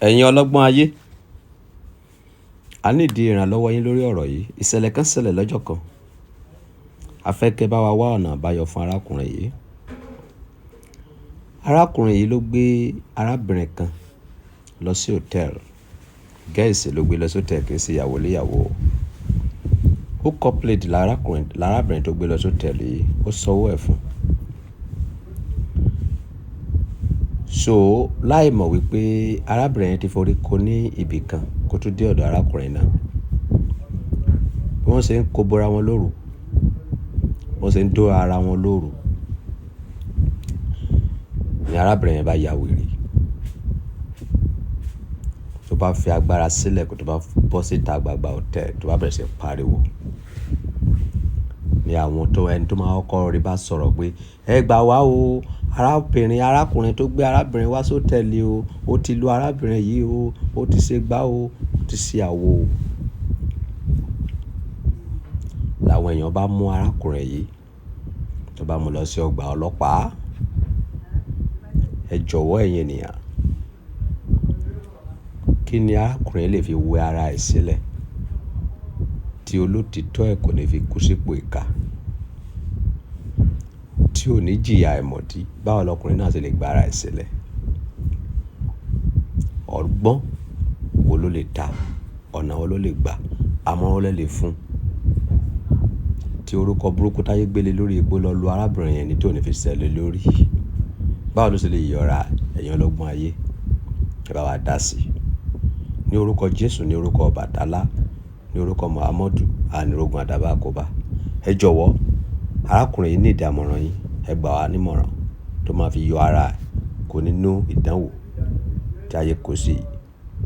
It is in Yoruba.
Ẹ̀yin ọlọ́gbọ́n ayé, a nídìí ìrànlọ́wọ́ yín lórí ọ̀rọ̀ yìí. Ìṣẹ̀lẹ̀ kan ṣẹlẹ̀ lọ́jọ́ kan. A fẹ́ kẹ́ bá wa wá ọ̀nà àbáyọ fún arákùnrin yìí. Arákùnrin yìí ló gbé arábìnrin kan lọ sí hòtẹ́ẹ̀lì. Gẹ̀ẹ́sì ló gbé lọ sí hòtẹ́ẹ̀lì, kì í ṣe ìyàwó léyàwó. Ó copulate lárábìnrin tó gbé lọ sí hòtẹ́ẹ̀lì yìí, ó sanwó ẹ̀ fún. So láì mọ̀ wípé arábìnrin yẹn ti forí ko ní ibì kan kó tó dé ọ̀dọ̀ arákùnrin náà. Bí wọ́n ṣe ń kó bora wọn lóru, wọ́n ṣe ń dó ara wọn lóru, ni arábìnrin yẹn bá ya wèrè. Tó bá fi agbára sílẹ̀ kó tó bá bọ́ síta gbagba hòtẹ́ẹ̀lì, tó bá bẹ̀rẹ̀ sí pariwo. Ni àwọn ẹni tó máa kọ́kọ́ rí bá sọ̀rọ̀ pé ẹ gbà wá o, arákùnrin tó gbé arábìnrin wá sí hòtẹ́ẹ̀lì o, ó ti lu arábìnrin yìí o, ó ti ṣe gbá o, ó ti ṣe àwo o. Làwọn èèyàn bá mú arákùnrin yìí, tó bá mú lọ sí ọgbà ọlọ́pàá. Ẹ jọ̀wọ́ ẹ̀yin ènìyàn, kí ni arákùnrin lè fi wẹ ara ẹ̀ sílẹ̀ tí olótìtọ́ ẹ̀ kò ní fi kú sípò ìkà, tí ò ní jìyà àìmọ̀dí? Báwo lọkùnrin náà ṣe lè gba ara ẹ̀ sílẹ̀? Ọgbọ́n wo ló lè ta? Ọ̀nà wo ló lè gbà? Àmọ̀ràn wo lẹ lè fún? Tí orúkọ burúkú táyé gbélé lórí epo lọ lu arábìnrin yẹn ní tí ò ní fi ṣẹlẹ̀ lórí. Báwo ló ṣe lè yọra? Ẹ̀yin ọlọ́gbọ́n ayé, ẹ bá wa dá sí. Ní orúkọ Jésù, ní orúkọ Ọbàtálá, ní orúkọ Muhammadu, ànírógun àdàbà àkóbá. Ẹ jọ̀wọ́, arákùnrin yìí ní ìdí àmọ̀ràn yín. Ẹ gbà wá nímọ̀ràn tó máa fi yọ ara kò nínú ìdánwò tí ayé kò sí.